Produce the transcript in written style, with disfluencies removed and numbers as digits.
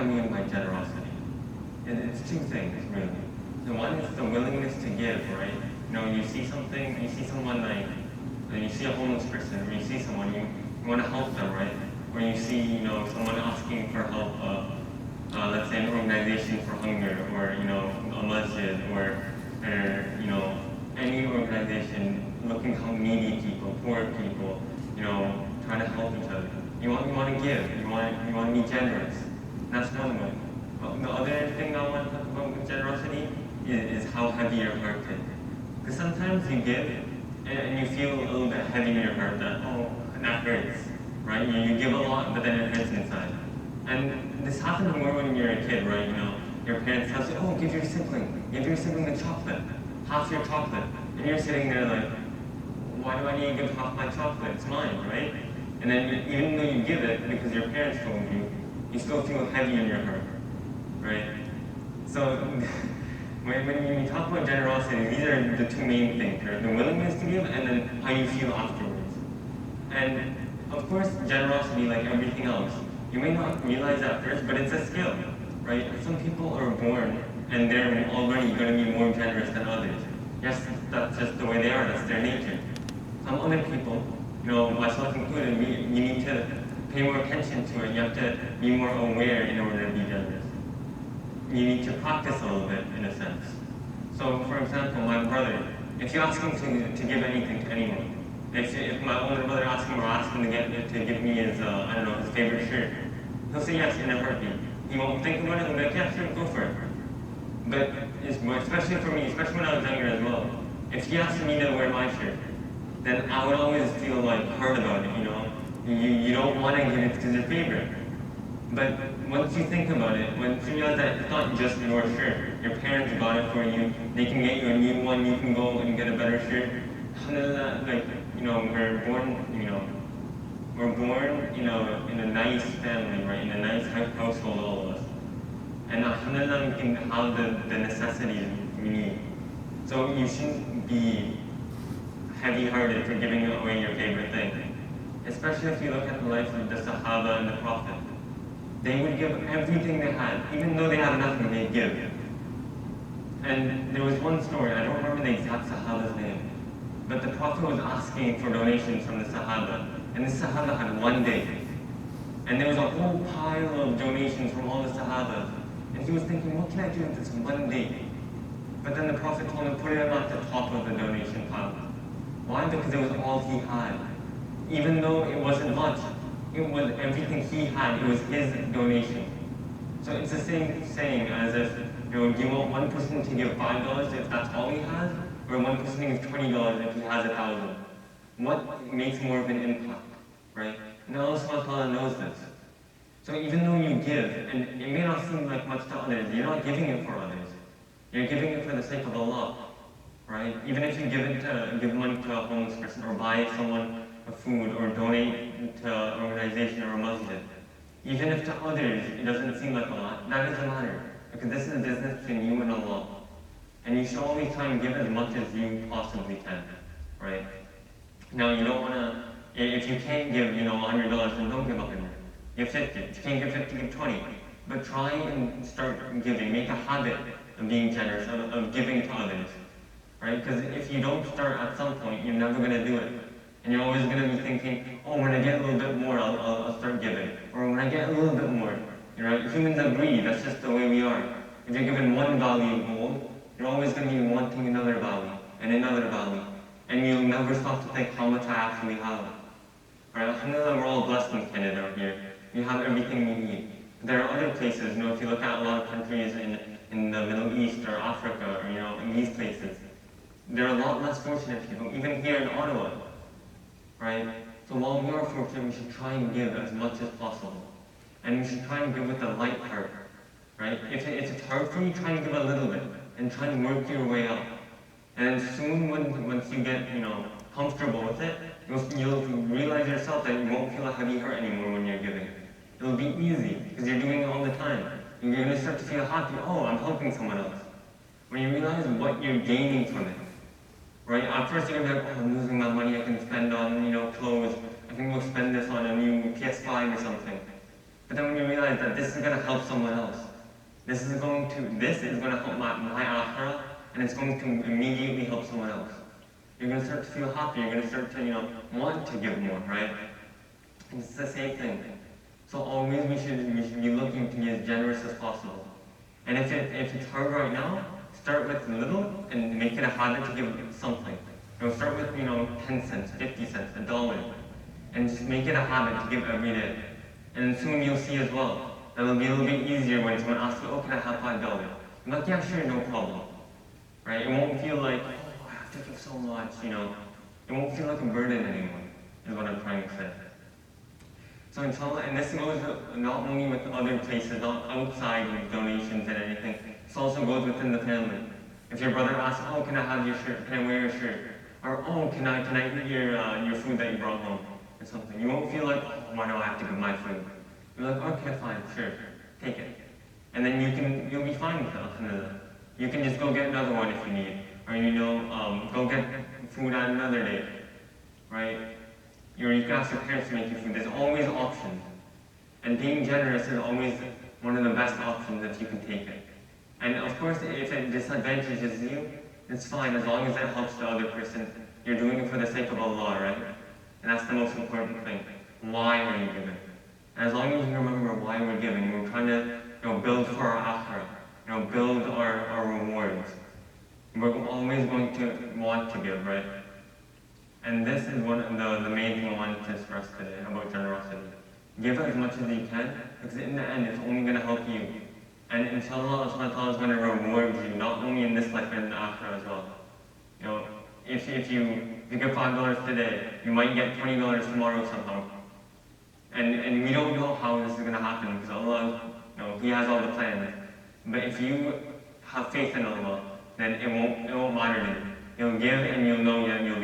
mean by generosity? It's two things, really. The one is the willingness to give, right? You see something, you see someone like, you see a homeless person, or you see someone, you want to help them, right? Or you see, someone asking for help, let's say an organization for hunger, or, a masjid, or any organization looking to help needy people, poor people, trying to help each other. You want to give, you want to be generous. That's one way. The other thing I want to talk about with generosity is how heavy your heart is. Because sometimes you give and you feel a little bit heavy in your heart that, oh, that hurts, right? You give a lot, but then it hurts inside. And this happens more when you're a kid, right? Your parents tell you, oh, give your sibling a chocolate, half your chocolate. And you're sitting there like, why do I need to give half my chocolate? It's mine, right? And then even though you give it because your parents told you, you still feel heavy in your heart, right? So when you talk about generosity, these are the two main things, right? The willingness to give and then how you feel afterwards. And of course, generosity, like everything else, you may not realize at first, but it's a skill, right? Some people are born and they're already going to be more generous than others. Yes, that's just the way they are, that's their nature. Some other people, myself included, you need to pay more attention to it. You have to be more aware in order to be generous. You need to practice a little bit, in a sense. So, for example, my brother, if you ask him to give anything to anyone, if my older brother asks him to give me his, his favorite shirt, he'll say yes in a heartbeat. He won't think about it, he'll be like, yeah, sure, go for it. But especially for me, especially when I was younger as well, if he asked me to wear my shirt, then I would always feel like hard about it, You don't want to give it because it's your favorite. But once you think about it, once you realize that it's not just your shirt, your parents got it for you, they can get you a new one, you can go and get a better shirt. We're born, in a nice family, right? In a nice household, all of us. And alhamdulillah, we can have the necessities we need. So you shouldn't be heavy-hearted for giving away your favorite thing. Especially if you look at the life of the Sahaba and the Prophet. They would give everything they had. Even though they had nothing, they'd give. And there was one story, I don't remember the exact Sahaba's name, but the Prophet was asking for donations from the Sahaba. And the Sahaba had one day. And there was a whole pile of donations from all the Sahabas. And he was thinking, what can I do with this one day? But then the Prophet told him, put it at the top of the donation pile. Why? Because it was all he had. Even though it wasn't much, it was everything he had, it was his donation. So it's the same saying as if, do you want one person to give $5 if that's all he has? Or one person to give $20 if he has 1,000? What makes more of an impact, right? And Allah subhanahu wa ta'ala knows this. So even though you give, and it may not seem like much to others, you're not giving it for others. You're giving it for the sake of Allah, right? Even if you give money to a homeless person, or buy someone a food, or donate to an organization or a masjid, even if to others it doesn't seem like a lot, that doesn't matter. Because this is a business between you and Allah. And you should always try and give as much as you possibly can, right? Now you don't want to, if you can't give, $100, then don't give 100. Give 50. If you can't give 50, give 20. But try and start giving. Make a habit of being generous, of giving to others, right? Because if you don't start at some point, you're never going to do it. And you're always going to be thinking, oh, when I get a little bit more, I'll start giving. Or when I get a little bit more. Humans are greedy, that's just the way we are. If you're given one value of gold, you're always going to be wanting another value, and another value. And you'll never stop to think how much I actually have. Right? Alhamdulillah, we're all blessed in Canada out here. We have everything we need. There are other places, if you look at a lot of countries in the Middle East or Africa, or in these places, there are a lot less fortunate people, even here in Ottawa. Right? So while we are fortunate, we should try and give as much as possible. And we should try and give with a light heart. Right? If it's hard for you, try and give a little bit, and try and work your way up. And soon, once you get, comfortable with it, you'll realize yourself that you won't feel a heavy heart anymore when you're giving. It'll be easy, because you're doing it all the time. You're going to start to feel happy, oh, I'm helping someone else. When you realize what you're gaining from it, right? At first you're going to be like, oh, I'm losing my money, I can spend on, clothes, I can go spend this on a new PS5 or something. But then when you realize that this is going to help someone else, this is going to help my akhirah, and it's going to immediately help someone else. You're going to start to feel happy. You're going to start to, want to give more, right? It's the same thing. So always we should be looking to be as generous as possible. And if it's hard right now, start with little and make it a habit to give something. Start with 10 cents, 50 cents, $1, and just make it a habit to give every day. And soon you'll see as well that it'll be a little bit easier when someone asks you, oh, can I have $5? I'm like, yeah, sure, no problem. Right? It won't feel like, oh, I have to give so much, It won't feel like a burden anymore, is what I'm trying to say. So inshallah, and this goes not only with other places, not outside with donations and anything, this also goes within the family. If your brother asks, oh, can I have your shirt? Can I wear your shirt? Or, oh, can I eat your food that you brought home? Or something. You won't feel like, oh, why do I have to give my food? You're like, okay, fine, sure, take it. And then you'll be fine with it, alhamdulillah. You can just go get another one if you need. Or, go get food on another day, right? You can ask your parents to make you food. There's always options. And being generous is always one of the best options if you can take it. And of course, if it disadvantages you, it's fine as long as it helps the other person. You're doing it for the sake of Allah, right? And that's the most important thing. Why are you giving? And as long as you remember why we're giving, we're trying to build for our akhirah, build our rewards. We're always going to want to give, right? And this is one of the main thing I wanted to stress today about generosity. Give as much as you can, because in the end, it's only going to help you. And inshallah, Allah is going to reward you, not only in this life, but in the akhirah as well. If you give $5 today, you might get $20 tomorrow somehow. And we don't know how this is going to happen, because Allah, He has all the plans. But if you have faith in Allah, then it won't matter to you. You'll give and you'll know that you'll